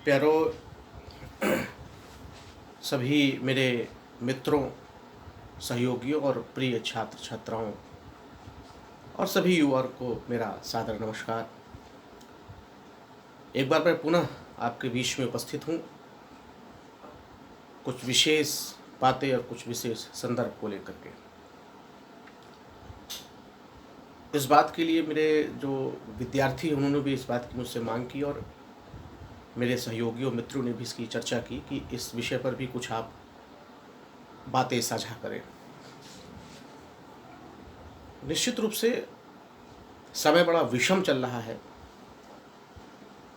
प्यारो सभी मेरे मित्रों, सहयोगियों और प्रिय छात्र छात्राओं और सभी युवाओं को मेरा सादर नमस्कार। एक बार मैं पुनः आपके बीच में उपस्थित हूँ कुछ विशेष बातें और कुछ विशेष संदर्भ को लेकर के। इस बात के लिए मेरे जो विद्यार्थी उन्होंने भी इस बात की मुझसे मांग की और मेरे सहयोगियों मित्रों ने भी इसकी चर्चा की कि इस विषय पर भी कुछ आप बातें साझा करें। निश्चित रूप से समय बड़ा विषम चल रहा है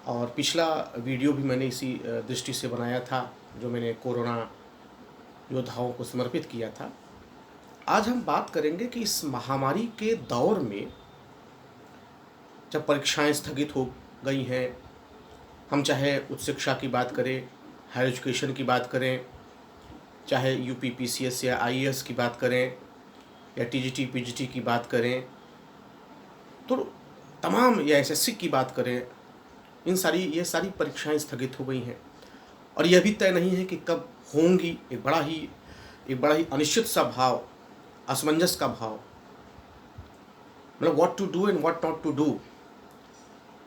और पिछला वीडियो भी मैंने इसी दृष्टि से बनाया था जो मैंने कोरोना योद्धाओं को समर्पित किया था। आज हम बात करेंगे कि इस महामारी के दौर में जब परीक्षाएं स्थगित हो गई हैं, हम चाहे उच्च शिक्षा की बात करें, हायर एजुकेशन की बात करें, चाहे यूपी पीसीएस या आईएएस की बात करें या टीजीटी पीजीटी की बात करें, तो तमाम या एसएससी की बात करें, ये सारी परीक्षाएं स्थगित हो गई हैं और यह भी तय नहीं है कि कब होंगी। एक बड़ा ही अनिश्चित सा भाव, असमंजस का भाव, मतलब what to do and what not to do.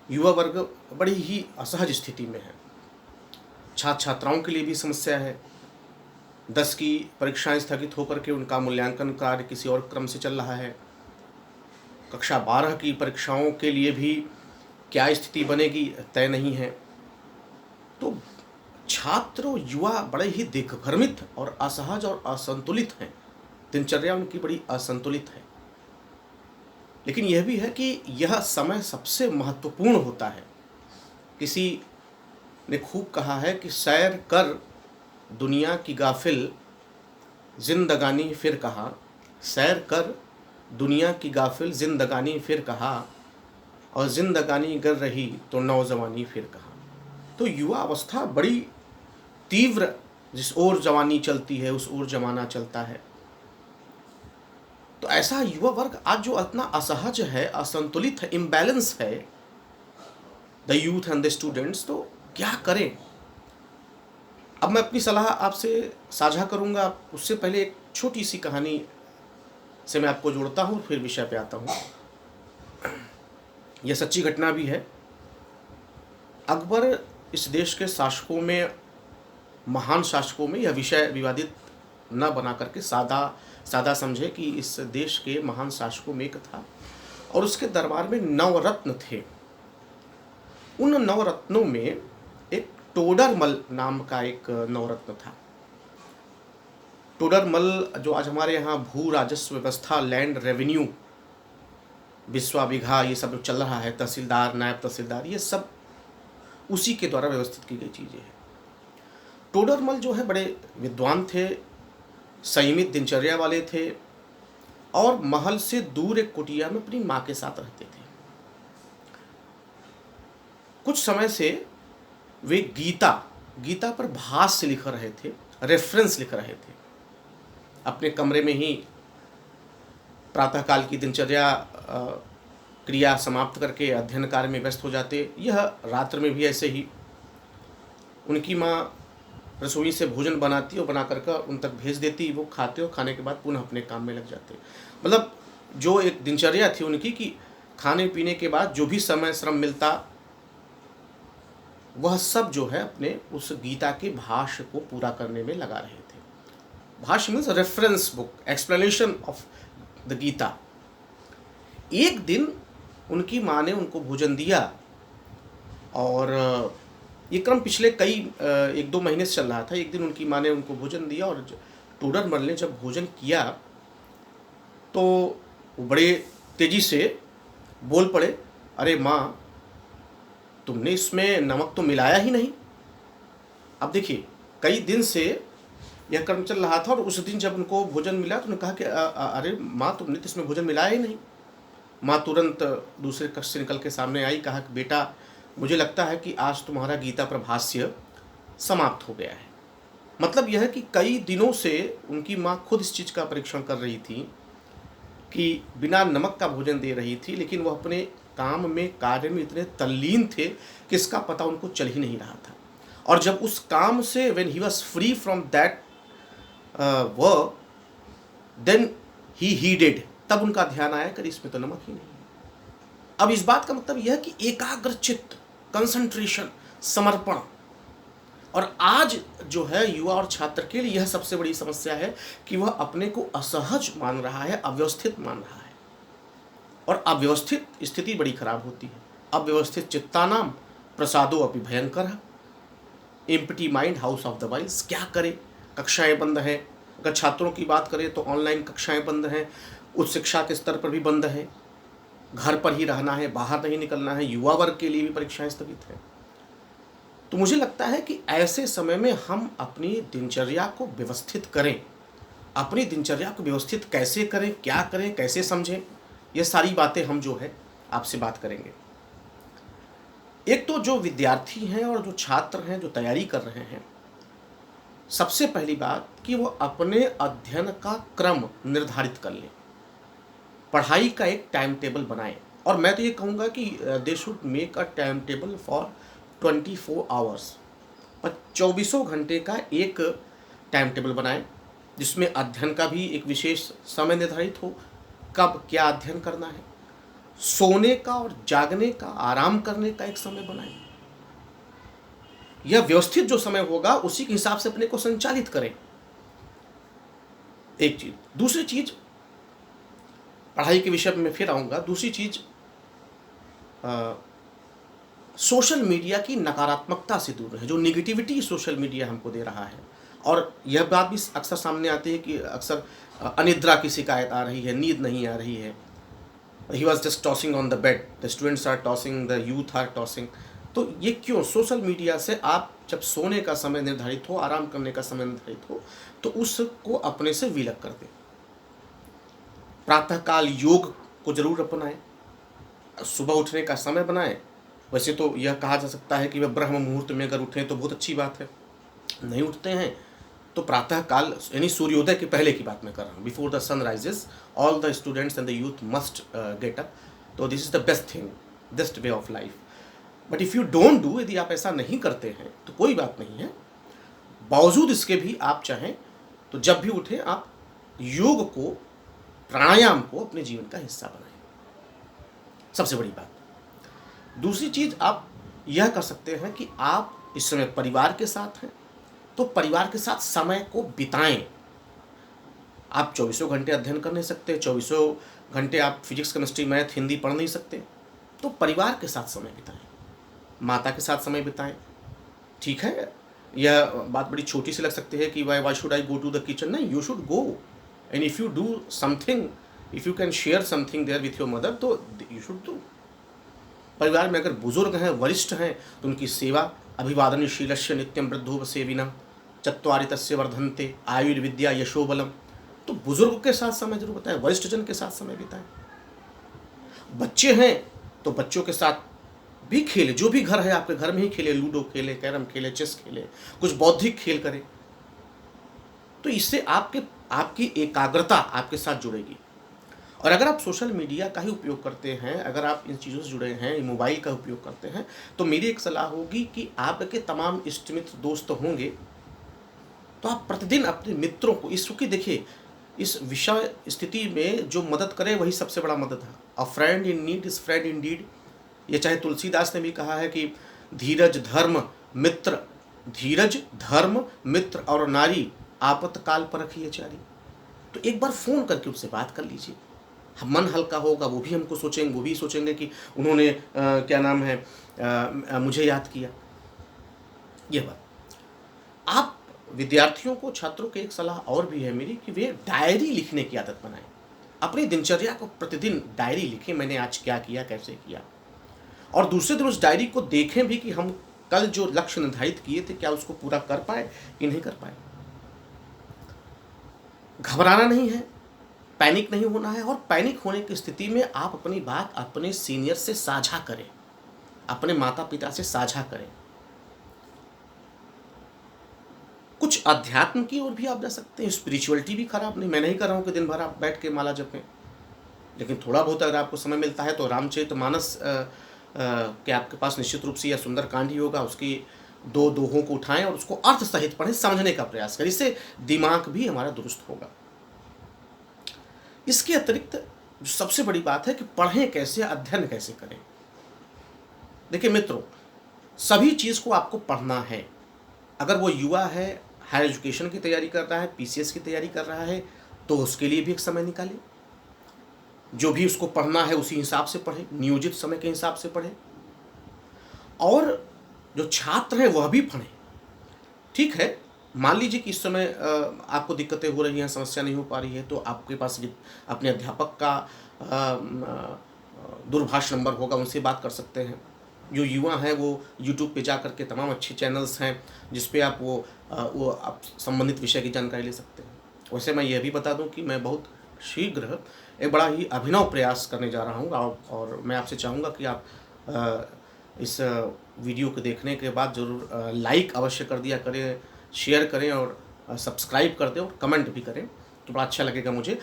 युवा वर्ग बड़ी ही असहज स्थिति में है। छात्र छात्राओं के लिए भी समस्या है। 10 की परीक्षाएं स्थगित होकर के उनका मूल्यांकन कार्य किसी और क्रम से चल रहा है। कक्षा 12 की परीक्षाओं के लिए भी क्या स्थिति बनेगी तय नहीं है। तो छात्र युवा बड़े ही दिग्भ्रमित और असहज और असंतुलित हैं। दिनचर्या उनकी बड़ी असंतुलित है। लेकिन यह भी है कि यह समय सबसे महत्वपूर्ण होता है। किसी ने खूब कहा है कि सैर कर दुनिया की गाफिल जिंदगानी फिर कहा, सैर कर दुनिया की गाफिल जिंदगानी फिर कहा, और जिंदगानी गर रही तो नौजवानी फिर कहा। तो युवा अवस्था बड़ी तीव्र, जिस ओर जवानी चलती है उस ओर जमाना चलता है। तो ऐसा युवा वर्ग आज जो इतना असहज है, असंतुलित है, इम्बैलेंस है, the youth and the students, तो क्या करें। अब मैं अपनी सलाह आपसे साझा करूंगा। उससे पहले एक छोटी सी कहानी से मैं आपको जोड़ता हूं, फिर विषय पे आता हूं। यह सच्ची घटना भी है। अकबर इस देश के शासकों में, महान शासकों में, यह विषय विवादित न बना करके सादा समझे कि इस देश के महान शासकों में एक था और उसके दरबार में नवरत्न थे। उन नवरत्नों में एक टोडरमल नाम का एक नवरत्न था। टोडरमल जो आज हमारे यहाँ भू राजस्व व्यवस्था, लैंड रेवेन्यू, बिस्वा बिघा, ये सब जो चल रहा है, तहसीलदार, नायब तहसीलदार, ये सब उसी के द्वारा व्यवस्थित की गई चीज़ें हैं। टोडरमल जो है बड़े विद्वान थे, संयमित दिनचर्या वाले थे और महल से दूर एक कुटिया में अपनी माँ के साथ रहते थे। कुछ समय से वे गीता पर भाष्य लिख रहे थे, रेफरेंस लिख रहे थे। अपने कमरे में ही प्रातःकाल की दिनचर्या क्रिया समाप्त करके अध्ययन कार्य में व्यस्त हो जाते। यह रात्र में भी ऐसे ही। उनकी माँ रसोई से भोजन बनाती और बना करके उन तक भेज देती, वो खाते और खाने के बाद पुनः अपने काम में लग जाते। मतलब जो एक दिनचर्या थी उनकी कि खाने पीने के बाद जो भी समय श्रम मिलता वह सब जो है अपने उस गीता के भाष्य को पूरा करने में लगा रहे थे। भाष्य means reference book, explanation of the Gita. एक दिन उनकी माँ ने उनको भोजन दिया और ये क्रम पिछले कई 1-2 महीने से चल रहा था। एक दिन उनकी माँ ने उनको भोजन दिया और टोडरमल ने जब भोजन किया तो वो बड़े तेजी से बोल पड़े, अरे माँ, तुमने इसमें नमक तो मिलाया ही नहीं। अब देखिए, कई दिन से यह क्रम चल रहा था और उस दिन जब उनको भोजन मिला तो उन्होंने कहा कि अरे माँ, तुमने तो इसमें भोजन मिलाया ही नहीं। माँ तुरंत दूसरे कक्ष से निकल के सामने आई, कहा कि बेटा, मुझे लगता है कि आज तुम्हारा गीता पर भाष्य समाप्त हो गया है। मतलब यह है कि कई दिनों से उनकी माँ खुद इस चीज़ का परीक्षण कर रही थी कि बिना नमक का भोजन दे रही थी, लेकिन वह अपने काम में, कार्य में इतने तल्लीन थे कि इसका पता उनको चल ही नहीं रहा था। और जब उस काम से when he was free from that work, then he headed, तब उनका ध्यान आया कि इसमें तो नमक ही नहीं है। अब इस बात का मतलब यह है कि एकाग्र चित्त, कंसंट्रेशन, समर्पण। और आज जो है युवा और छात्र के लिए यह सबसे बड़ी समस्या है कि वह अपने को असहज मान रहा है, अव्यवस्थित मान रहा है। और अव्यवस्थित स्थिति बड़ी खराब होती है। अव्यवस्थित चित्तानाम प्रसादो अपि भयंकर, empty mind house of the wise. क्या करें, कक्षाएं बंद हैं। अगर छात्रों की बात करें तो ऑनलाइन कक्षाएं बंद हैं, उच्च शिक्षा के स्तर पर भी बंद है, घर पर ही रहना है, बाहर नहीं निकलना है। युवा वर्ग के लिए भी परीक्षाएं स्थगित हैं। तो मुझे लगता है कि ऐसे समय में हम अपनी दिनचर्या को व्यवस्थित करें। अपनी दिनचर्या को व्यवस्थित कैसे करें, क्या करें, कैसे समझें, ये सारी बातें हम जो है आपसे बात करेंगे। एक तो जो विद्यार्थी हैं और जो छात्र हैं जो तैयारी कर रहे हैं, सबसे पहली बात कि वो अपने अध्ययन का क्रम निर्धारित कर लें, पढ़ाई का एक टाइम टेबल बनाएं। और मैं तो ये कहूँगा कि they should make a time table for 24 hours, पर 24 घंटे का एक टाइम टेबल बनाएं, जिसमें अध्ययन का भी एक विशेष समय निर्धारित हो, कब क्या अध्ययन करना है। सोने का और जागने का, आराम करने का एक समय बनाएं। यह व्यवस्थित जो समय होगा उसी के हिसाब से अपने को संचालित करें। एक चीज। दूसरी चीज, पढ़ाई के विषय में फिर आऊंगा। दूसरी चीज, सोशल मीडिया की नकारात्मकता से दूर रहे, जो निगेटिविटी सोशल मीडिया हमको दे रहा है। और यह बात भी अक्सर सामने आती है कि अक्सर अनिद्रा की शिकायत आ रही है, नींद नहीं आ रही है। He was just tossing on the bed, the students are tossing, the youth are tossing. तो ये क्यों? सोशल मीडिया से आप जब सोने का समय निर्धारित हो, आराम करने का समय निर्धारित हो, तो उसको अपने से विलग कर दें। प्रातःकाल योग को जरूर अपनाएं, सुबह उठने का समय बनाएं। वैसे तो यह कहा जा सकता है कि वह ब्रह्म मुहूर्त में अगर उठें तो बहुत अच्छी बात है। नहीं उठते हैं तो प्रातःकाल यानी सूर्योदय के पहले की बात मैं कर रहा हूँ, before the sun rises all the students and the youth must get up. तो this is the best thing, best way of life. But if you don't do, यदि आप ऐसा नहीं करते हैं तो कोई बात नहीं है। बावजूद इसके भी आप चाहें तो जब भी उठें आप योग को, प्राणायाम को अपने जीवन का हिस्सा बनाएं। सबसे बड़ी बात। दूसरी चीज आप यह कर सकते हैं कि आप इस समय परिवार के साथ हैं तो परिवार के साथ समय को बिताएं। आप 24 घंटे अध्ययन कर नहीं सकते, 24 घंटे आप फिजिक्स, केमिस्ट्री, मैथ, हिंदी पढ़ नहीं सकते, तो परिवार के साथ समय बिताएं, माता के साथ समय बिताएं। ठीक है, यह बात बड़ी छोटी सी लग सकती है कि why should I go to the kitchen. नहीं, you should go, and if you do something, if you can share something there with your mother, तो यू शुड डू। परिवार में अगर बुजुर्ग हैं, वरिष्ठ हैं, तो उनकी सेवा। अभिवादनशीलस्य नित्यम वृद्धोपसेविनः चत्वारि तस्य वर्धन्ते आयुर्विद्या यशोबलम। तो बुजुर्ग के साथ समय जरूर बिताएं, वरिष्ठ जन के साथ समय बिताएं। बच्चे हैं तो बच्चों के साथ भी खेले, जो भी घर है आपके घर में ही खेले, लूडो खेले, कैरम खेले, चेस खेले, कुछ बौद्धिक खेल करें। तो इससे आपकी एकाग्रता आपके साथ जुड़ेगी। और अगर आप सोशल मीडिया का ही उपयोग करते हैं, अगर आप इन चीज़ों से जुड़े हैं, मोबाइल का उपयोग करते हैं, तो मेरी एक सलाह होगी कि आपके तमाम इष्ट मित्र दोस्त होंगे, तो आप प्रतिदिन अपने मित्रों को, इस चूँकि देखिए इस विषय स्थिति में जो मदद करे वही सबसे बड़ा मदद है। A friend in need is friend in deed. ये चाहे तुलसीदास ने भी कहा है कि धीरज धर्म मित्र, धीरज धर्म मित्र और नारी आपतकाल पर रखिए चारी। तो एक बार फ़ोन करके उससे बात कर लीजिए, मन हल्का होगा, वो भी हमको सोचेंगे, वो भी सोचेंगे कि उन्होंने क्या नाम है मुझे याद किया। यह बात। आप विद्यार्थियों को, छात्रों को एक सलाह और भी है मेरी कि वे डायरी लिखने की आदत बनाएं। अपनी दिनचर्या को प्रतिदिन डायरी लिखें, मैंने आज क्या किया, कैसे किया। और दूसरे दिन उस डायरी को देखें भी कि हम कल जो लक्ष्य निर्धारित किए थे क्या उसको पूरा कर पाए कि नहीं कर पाए। घबराना नहीं है, पैनिक नहीं होना है। और पैनिक होने की स्थिति में आप अपनी बात अपने सीनियर से साझा करें, अपने माता पिता से साझा करें। कुछ अध्यात्म की ओर भी आप जा सकते हैं, स्पिरिचुअलिटी भी खराब नहीं। मैं नहीं कर रहा हूँ कि दिन भर आप बैठ के माला जपें, लेकिन थोड़ा बहुत अगर आपको समय मिलता है तो रामचरितमानस के आपके पास निश्चित रूप से या सुंदरकांड ही होगा, उसकी दो दोहों को उठाएं और उसको अर्थ सहित पढ़ें, समझने का प्रयास करें। इससे दिमाग भी हमारा दुरुस्त होगा। इसके अतिरिक्त जो सबसे बड़ी बात है कि पढ़ें कैसे, अध्ययन कैसे करें। देखिए मित्रों, सभी चीज़ को आपको पढ़ना है। अगर वो युवा है, हायर एजुकेशन की तैयारी कर रहा है, पीसीएस की तैयारी कर रहा है, तो उसके लिए भी एक समय निकालें। जो भी उसको पढ़ना है उसी हिसाब से पढ़े, नियोजित समय के हिसाब से पढ़े। और जो छात्र हैं वह भी पढ़ें। ठीक है, मान लीजिए कि इस समय आपको दिक्कतें हो रही हैं, समस्या नहीं हो पा रही है, तो आपके पास अपने अध्यापक का दूरभाष नंबर होगा, उनसे बात कर सकते हैं। जो युवा हैं वो यूट्यूब पे जा करके तमाम अच्छे चैनल्स हैं जिस पे आप वो आप संबंधित विषय की जानकारी ले सकते हैं। वैसे मैं यह भी बता दूं कि मैं बहुत शीघ्र एक बड़ा ही अभिनव प्रयास करने जा रहा हूं, और मैं आपसे चाहूँगा कि आप इस वीडियो को देखने के बाद ज़रूर लाइक अवश्य कर दिया करें, शेयर करें और सब्सक्राइब कर दें और कमेंट भी करें, तो बड़ा अच्छा लगेगा मुझे।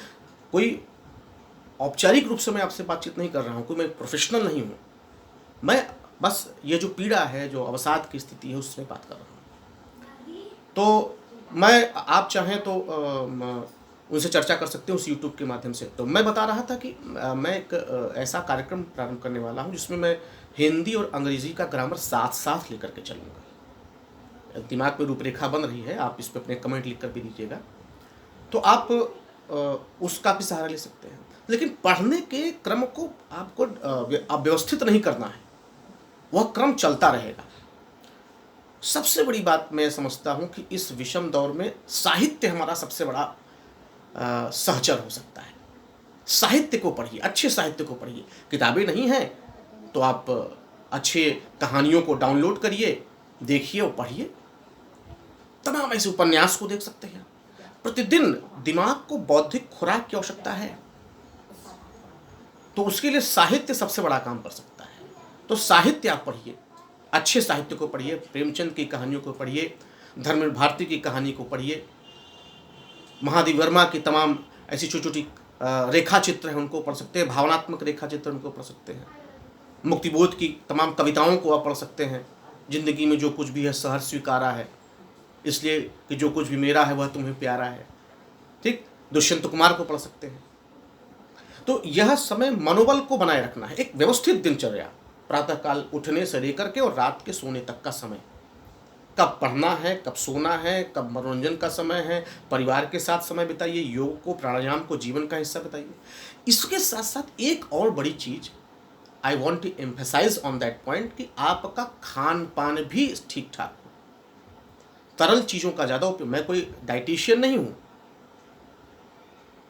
कोई औपचारिक रूप से मैं आपसे बातचीत नहीं कर रहा हूँ, कोई मैं प्रोफेशनल नहीं हूँ। मैं बस ये जो पीड़ा है, जो अवसाद की स्थिति है, उसमें बात कर रहा हूँ। तो मैं, आप चाहें तो उनसे चर्चा कर सकते हैं उस यूट्यूब के माध्यम से। तो मैं बता रहा था कि मैं एक ऐसा कार्यक्रम प्रारंभ करने वाला हूँ जिसमें मैं हिंदी और अंग्रेजी का ग्रामर साथ साथ लेकर के चलूँगा। दिमाग में रूपरेखा बन रही है, आप इस पर अपने कमेंट लिख कर भी दीजिएगा, तो आप उसका भी सहारा ले सकते हैं। लेकिन पढ़ने के क्रम को आपको अव्यवस्थित नहीं करना है, वह क्रम चलता रहेगा। सबसे बड़ी बात मैं समझता हूँ कि इस विषम दौर में साहित्य हमारा सबसे बड़ा सहचर हो सकता है। साहित्य को पढ़िए, अच्छे साहित्य को पढ़िए। किताबें नहीं हैं तो आप अच्छे कहानियों को डाउनलोड करिए, देखिए और पढ़िए। तमाम ऐसे उपन्यास को देख सकते हैं। प्रतिदिन दिमाग को बौद्धिक खुराक की आवश्यकता है, तो उसके लिए साहित्य सबसे बड़ा काम कर सकता है। तो साहित्य आप पढ़िए, अच्छे साहित्य को पढ़िए। प्रेमचंद की कहानियों को पढ़िए, धर्मवीर भारती की कहानी को पढ़िए, महादेव वर्मा की तमाम ऐसी छोटी छोटी रेखा चित्र हैं उनको पढ़ सकते हैं, भावनात्मक रेखा चित्र उनको पढ़ सकते हैं। मुक्तिबोध की तमाम कविताओं को आप पढ़ सकते हैं। जिंदगी में जो कुछ भी है सहर्ष स्वीकारा है, इसलिए कि जो कुछ भी मेरा है वह तुम्हें प्यारा है। ठीक, दुष्यंत कुमार को पढ़ सकते हैं। तो यह समय मनोबल को बनाए रखना है, एक व्यवस्थित दिनचर्या, प्रातःकाल उठने से लेकर के और रात के सोने तक का समय, कब पढ़ना है, कब सोना है, कब मनोरंजन का समय है, परिवार के साथ समय बिताइए, योग को, प्राणायाम को जीवन का हिस्सा बताइए। इसके साथ साथ एक और बड़ी चीज I want to emphasize on that point कि आपका खान पान भी ठीक ठाक हो, तरल चीज़ों का ज़्यादा उपयोग। मैं कोई डाइटिशियन नहीं हूँ,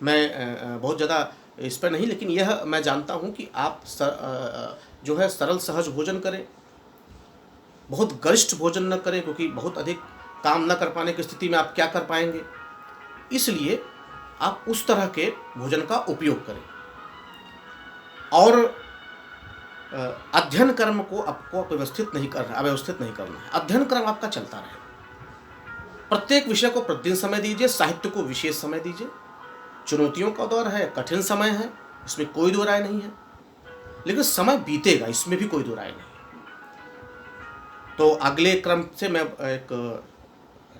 मैं बहुत ज़्यादा इस पर नहीं, लेकिन यह मैं जानता हूँ कि आप जो है सरल सहज भोजन करें, बहुत गरिष्ठ भोजन न करें, क्योंकि बहुत अधिक काम न कर पाने की स्थिति में आप क्या कर पाएंगे। इसलिए आप उस तरह के भोजन का उपयोग करें। और अध्ययन क्रम को आपको अव्यवस्थित नहीं करना है। अध्ययन क्रम आपका चलता रहे। प्रत्येक विषय को प्रतिदिन समय दीजिए, साहित्य को विशेष समय दीजिए। चुनौतियों का दौर है, कठिन समय है, इसमें कोई दो राय नहीं है, लेकिन समय बीतेगा, इसमें भी कोई दो राय नहीं। तो अगले क्रम से मैं एक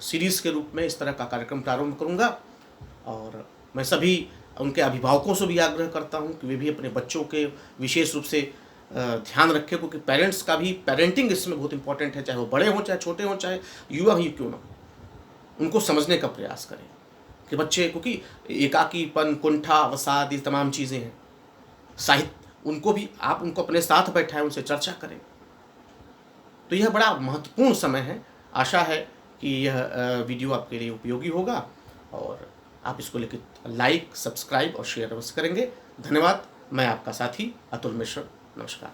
सीरीज के रूप में इस तरह का कार्यक्रम प्रारंभ करूंगा, और मैं सभी उनके अभिभावकों से भी आग्रह करता हूं कि वे भी अपने बच्चों के विशेष रूप से ध्यान रखें, क्योंकि पेरेंट्स का भी पेरेंटिंग इसमें बहुत इंपॉर्टेंट है। चाहे वो बड़े हों, चाहे छोटे हों, चाहे युवा ही क्यों ना हो, उनको समझने का प्रयास करें कि बच्चे, क्योंकि एकाकीपन, कुंठा, अवसाद, ये तमाम चीज़ें हैं। साहित्य उनको भी, आप उनको अपने साथ बैठाएं, उनसे चर्चा करें। तो यह बड़ा महत्वपूर्ण समय है। आशा है कि यह वीडियो आपके लिए उपयोगी होगा, और आप इसको लेकर लाइक, सब्सक्राइब और शेयर अवश्य करेंगे। धन्यवाद। मैं आपका साथी अतुल मिश्र। नमस्कार।